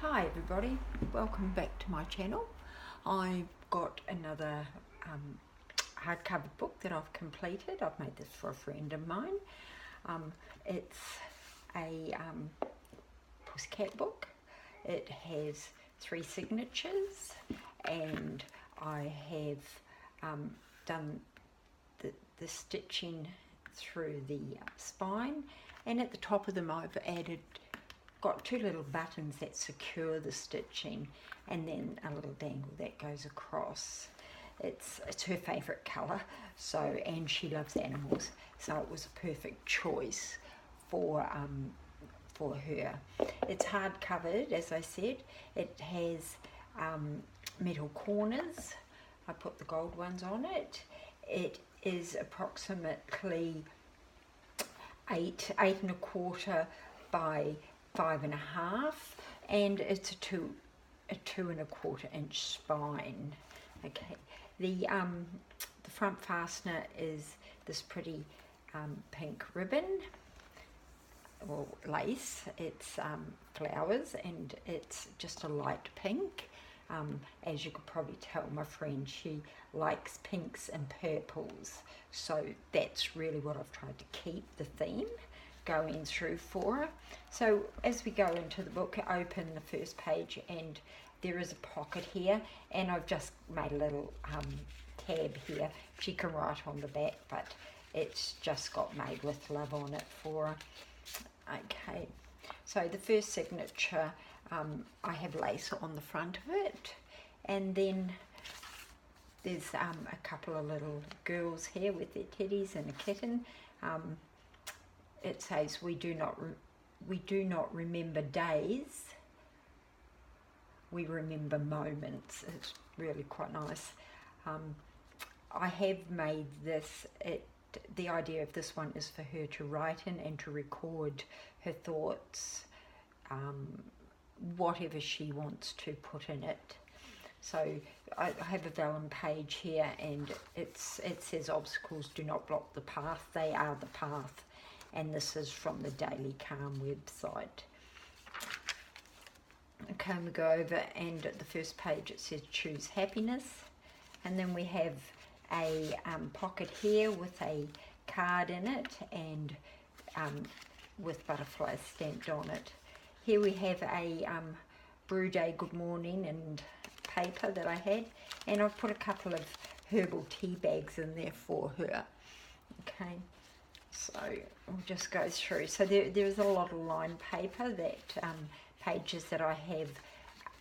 Hi everybody, welcome back to my channel. I've got another hardcover book that I've completed. I've made this for a friend of mine. It's a Pussycat book. It has 3 signatures and I have done the stitching through the spine, and at the top of them I've got 2 little buttons that secure the stitching, and then a little dangle that goes across. It's her favourite colour, and she loves animals, so it was a perfect choice for her. It's hard covered, as I said. It has metal corners. I put the gold ones on it. It is approximately 8.25 by 5.5, and it's a 2.25 inch spine. Okay, the front fastener is this pretty pink ribbon or lace. It's flowers, and it's just a light pink. As you could probably tell, my friend, she likes pinks and purples, so that's really what I've tried to keep the theme going through for her. So as we go into the book, I open the first page and there is a pocket here, and I've just made a little tab here. She can write on the back, but it's just got made with love on it for her. Okay, so the first signature, I have lace on the front of it, and then there's a couple of little girls here with their teddies and a kitten. It says, we do not remember days, we remember moments. It's really quite nice. I have made this, the idea of this one is for her to write in and to record her thoughts, whatever she wants to put in it. So I have a vellum page here, and it says, obstacles do not block the path, they are the path. And this is from the Daily Calm website. Okay, we go over, and at the first page it says choose happiness, and then we have a pocket here with a card in it, and with butterflies stamped on it. Here we have a brew day good morning and paper that I had, and I've put a couple of herbal tea bags in there for her. Okay, so we'll just go through. So there's a lot of lined paper, that pages that I have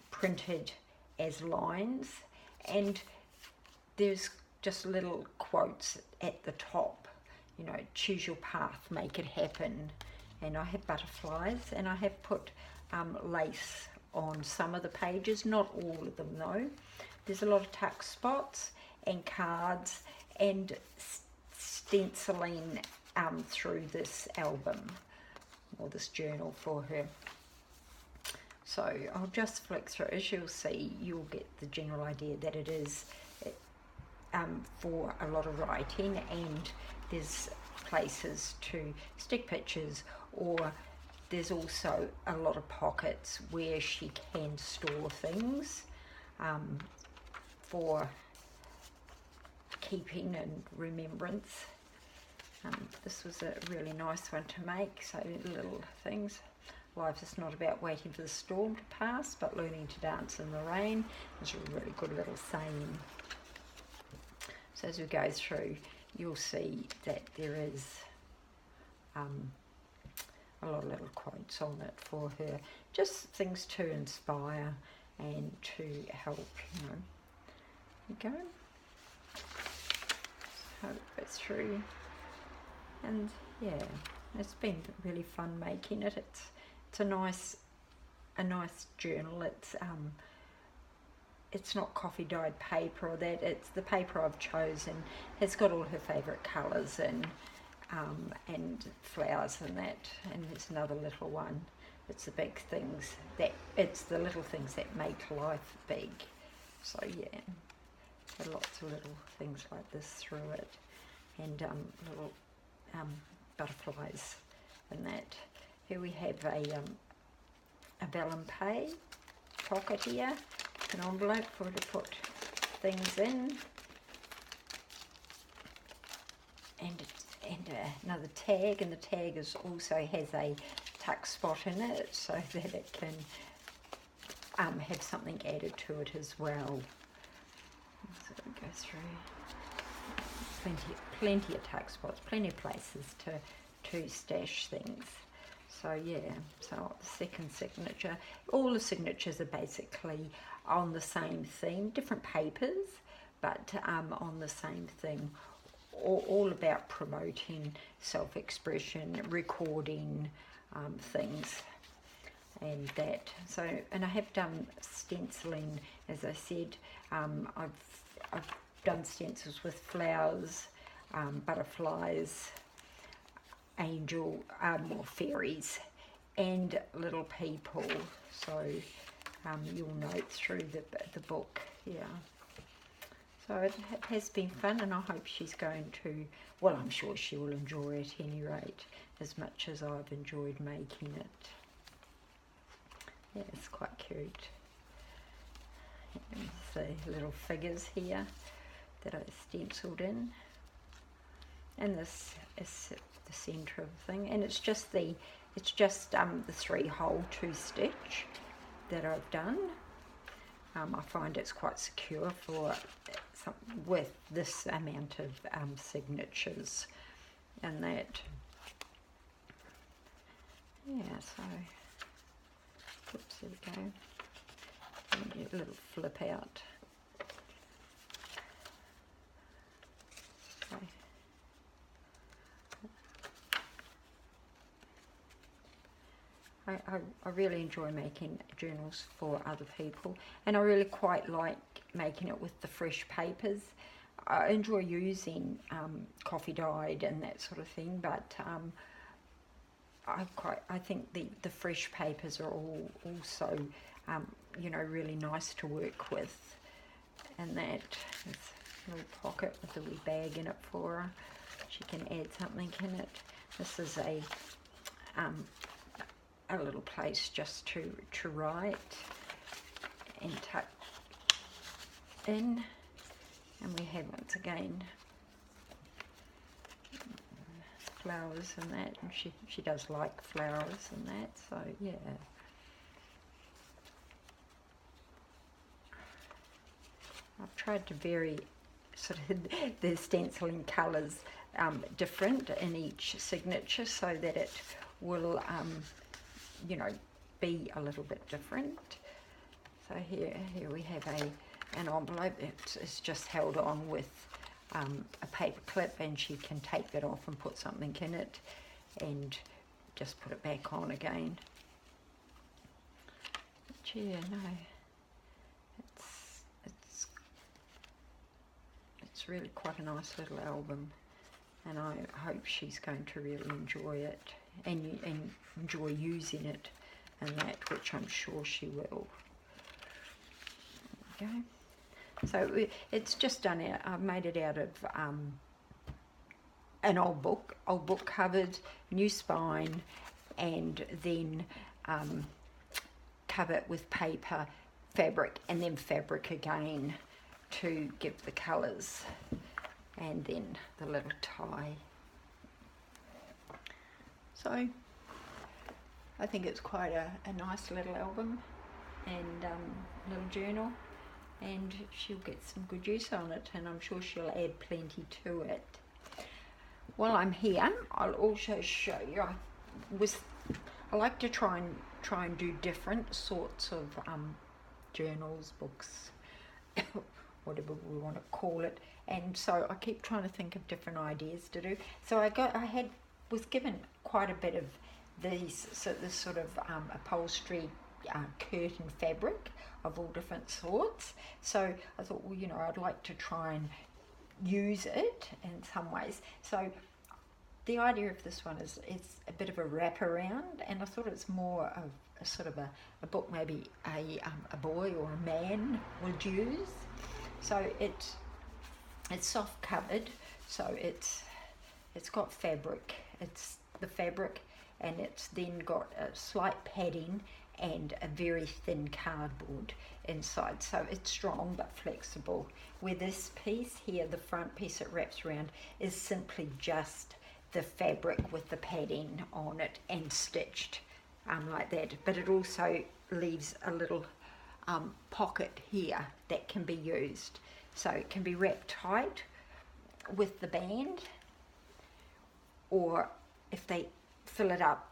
printed as lines, and there's just little quotes at the top, you know, choose your path, make it happen. And I have butterflies, and I have put lace on some of the pages, not all of them though. There's a lot of tuck spots and cards and stenciling through this album or this journal for her. So I'll just flick through. As you'll see, you'll get the general idea that it is for a lot of writing, and there's places to stick pictures, or there's also a lot of pockets where she can store things for keeping and remembrance. This was a really nice one to make, so little things. Life is not about waiting for the storm to pass, but learning to dance in the rain. It's a really good little saying. So as we go through, you'll see that there is a lot of little quotes on it for her, just things to inspire and to help, you know. There you go. So it goes through, and yeah, it's been really fun making it. It's a nice journal. It's not coffee dyed paper or that. It's the paper I've chosen. It's got all her favourite colours and flowers and that. And there's another little one. It's the big things it's the little things that make life big. So yeah, so lots of little things like this through it, and little butterflies and that. Here we have a vellum page pocket here, an envelope for her to put things in, and another tag, and the tag also has a tuck spot in it so that it can have something added to it as well. So we go through plenty of tuck spots, plenty of places to stash things. So yeah, so the second signature, all the signatures are basically on the same theme, different papers, but on the same theme, all about promoting self-expression, recording things and that. So, and I have done stenciling, as I said. I've done stencils with flowers, butterflies, angel, or fairies, and little people. So you'll note through the book, yeah. So it has been fun, and I hope she's going to, well, I'm sure she will enjoy it at any rate, as much as I've enjoyed making it. Yeah, it's quite cute. And the little figures here that I stenciled in, and this is the centre of the thing, and it's just the 3-hole 2-stitch that I've done. I find it's quite secure for with this amount of signatures, and that, yeah. So, oops, there we go. And a little flip out. So, I really enjoy making journals for other people, and I really quite like making it with the fresh papers. I enjoy using coffee dyed and that sort of thing, but I think the fresh papers are also you know, really nice to work with. And that is a little pocket with a wee bag in it for her. She can add something in it. This is a little place just to write and tuck in. And we have, once again, flowers and that, and she does like flowers and that, so yeah. I've tried to vary sort of the stenciling colours different in each signature, so that it will you know, be a little bit different. So here we have an envelope. It's just held on with a paper clip, and she can take that off and put something in it and just put it back on again. But yeah, no, it's really quite a nice little album, and I hope she's going to really enjoy it and enjoy using it and that, which I'm sure she will. There we go. So it's just done out, I've made it out of an old book covered, new spine, and then cover it with paper, fabric, and then fabric again to give the colours, and then the little tie. So I think it's quite a nice little album and little journal, and she'll get some good use on it, and I'm sure she'll add plenty to it. While I'm here, I'll also show you, I like to try and do different sorts of journals, books, whatever we want to call it, and so I keep trying to think of different ideas to do. So I was given quite a bit of this sort of upholstery curtain fabric of all different sorts. So I thought, well, you know, I'd like to try and use it in some ways. So the idea of this one is it's a bit of a wraparound, and I thought it's more of a sort of a book maybe a boy or a man would use. So it's soft covered, so it's got fabric. It's the fabric, and it's then got a slight padding and a very thin cardboard inside, so it's strong but flexible. Where this piece here, the front piece it wraps around, is simply just the fabric with the padding on it and stitched like that, but it also leaves a little pocket here that can be used, so it can be wrapped tight with the band, or if they fill it up,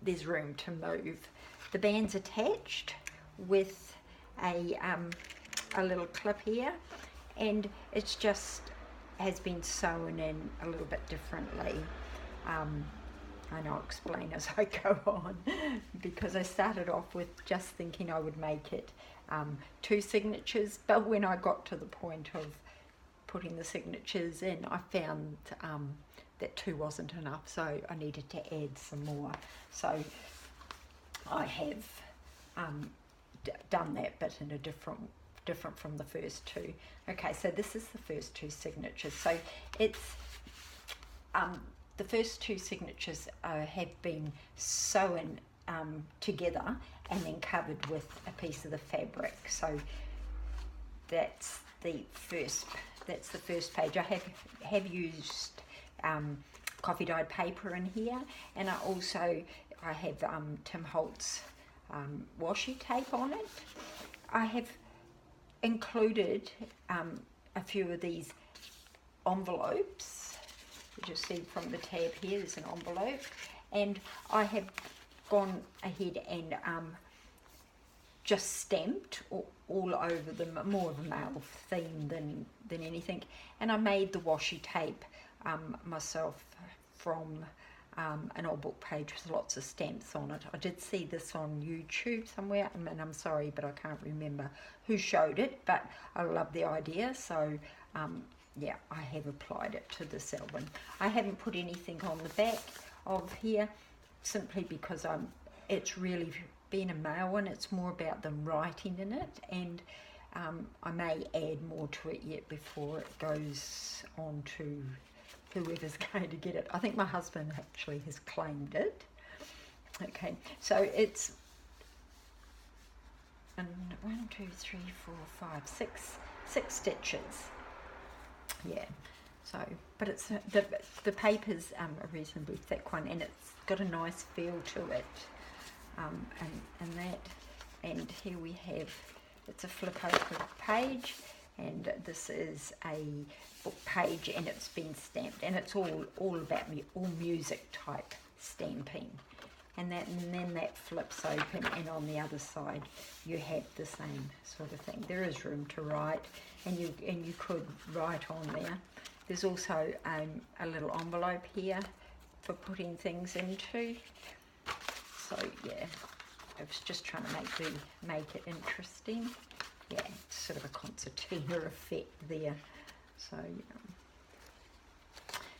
there's room to move. The band's attached with a little clip here, and it's just has been sewn in a little bit differently. And I'll explain as I go on, because I started off with just thinking I would make it 2 signatures, but when I got to the point of putting the signatures in, I found that 2 wasn't enough, so I needed to add some more. So I have done that, but in a different from the first 2. Okay, so this is the first 2 signatures. So it's the first 2 signatures have been sewn together and then covered with a piece of the fabric. So that's the first page. I have used coffee dyed paper in here, and I have Tim Holtz washi tape on it. I have included a few of these envelopes. You just see from the tab here, there's an envelope, and I have gone ahead and just stamped all over them, more of a male theme than anything. And I made the washi tape myself from an old book page with lots of stamps on it. I did see this on YouTube somewhere, and I'm sorry, but I can't remember who showed it, but I love the idea, so yeah, I have applied it to this album. I haven't put anything on the back of here, simply because it's really, being a male one, it's more about them writing in it, and I may add more to it yet before it goes on to whoever's going to get it. I think my husband actually has claimed it. Okay, so it's 1, 2, 3, 4, 5, 6 stitches. Yeah, so, but it's the paper's a reasonably thick one, and it's got a nice feel to it, and here we have, it's a flip over page, and this is a book page, and it's been stamped, and it's all about all music type stamping, and then that flips open, and on the other side you have the same sort of thing. There is room to write, and you could write on there. There's also a little envelope here for putting things into. So yeah, I was just trying to make it interesting. Yeah, it's sort of a concertina effect there. So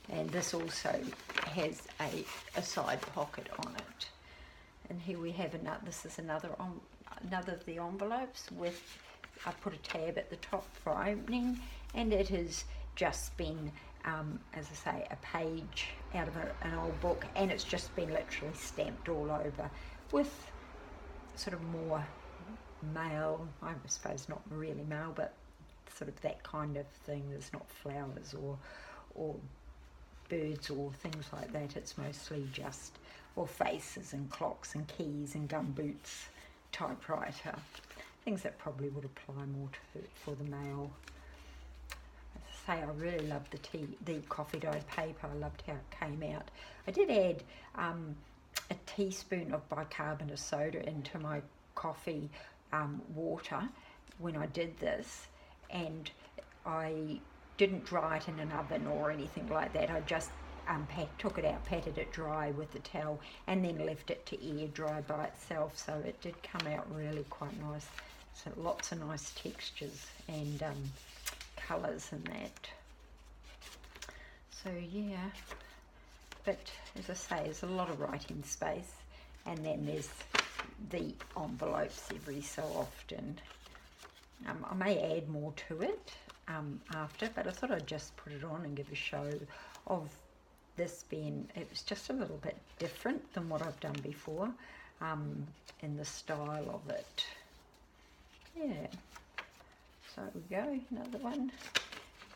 and this also has a side pocket on it. And here we have another. This is another of the envelopes with. I put a tab at the top for opening, and it has just been, as I say, a page out of an old book, and it's just been literally stamped all over with sort of more male, I suppose not really male, but sort of that kind of thing. There's not flowers or birds or things like that. It's mostly just, or faces and clocks and keys and gumboots, typewriter, things that probably would apply more for the male. As I say, I really loved the coffee dyed paper. I loved how it came out. I did add a teaspoon of bicarbonate of soda into my coffee water when I did this, and I didn't dry it in an oven or anything like that. I just took it out, patted it dry with a towel, and then left it to air dry by itself, so it did come out really quite nice. So lots of nice textures and colours in that. So yeah, but as I say, there's a lot of writing space, and then there's the envelopes every so often. I may add more to it after, but I thought I'd just put it on and give a show of this being, it was just a little bit different than what I've done before. in the style of it. Yeah, so we go, another one.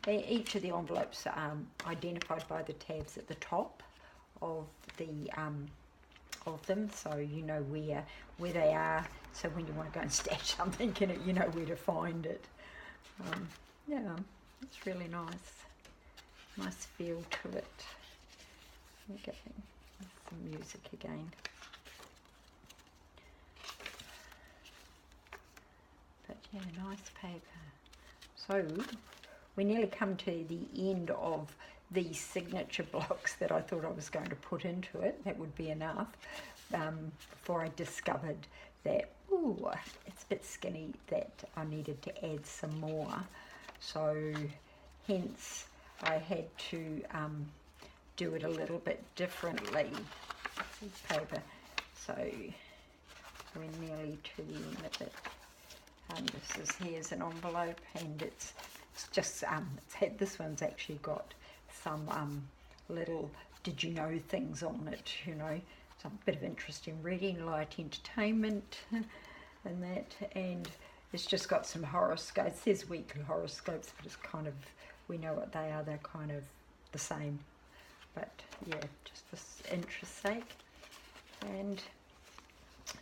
Each of the envelopes are identified by the tabs at the top of them, so you know where they are, so when you want to go and stash something in it, you know where to find it. Yeah, it's really nice feel to it. Okay, some music again. But yeah, nice paper. So we nearly come to the end of these signature blocks that I thought I was going to put into it. That would be enough, before I discovered that, ooh, it's a bit skinny, that I needed to add some more. So hence I had to do it a little bit differently. Paper. So we're nearly to the end of it. Here's an envelope, and it's just this one's actually got some little did you know things on it, you know, some bit of interesting reading, light entertainment and that, and it's just got some horoscopes. It says weekly horoscopes, but it's kind of, we know what they are, they're kind of the same, but yeah, just for interest's sake. And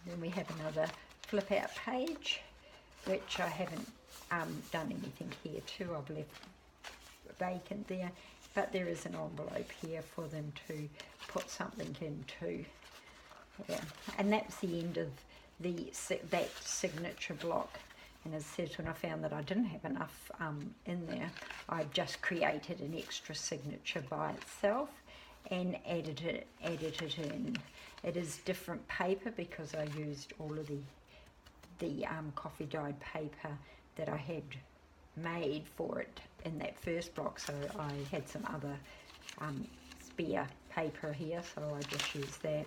then we have another flip out page, which I haven't done anything here too. I've left vacant there, but there is an envelope here for them to put something into. Yeah, and that's the end of that signature block. And as I said, when I found that I didn't have enough in there, I just created an extra signature by itself and added it in. It is different paper because I used all of the coffee dyed paper that I had made for it in that first block, so I had some other spare paper here, so I just used that.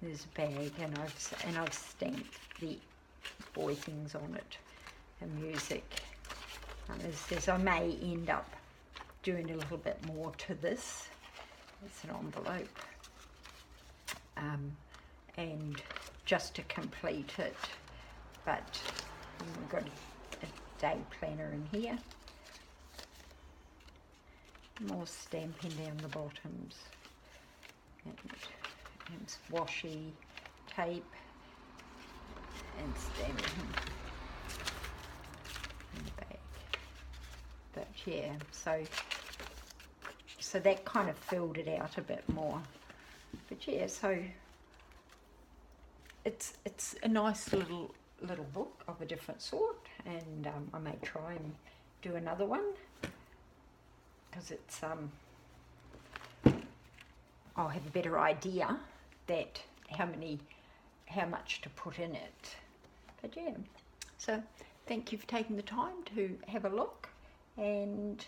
There's a bag, and I've stamped the boy things on it and music. As says, I may end up doing a little bit more to this. It's an envelope, and just to complete it, but we've got a day planner in here. More stamping down the bottoms, and washi tape and stamping in the back. But yeah, so that kind of filled it out a bit more. But yeah, so it's a nice little book of a different sort, and I may try and do another one, because it's I'll have a better idea that how much to put in it. But yeah, so thank you for taking the time to have a look, and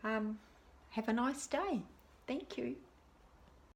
have a nice day. Thank you.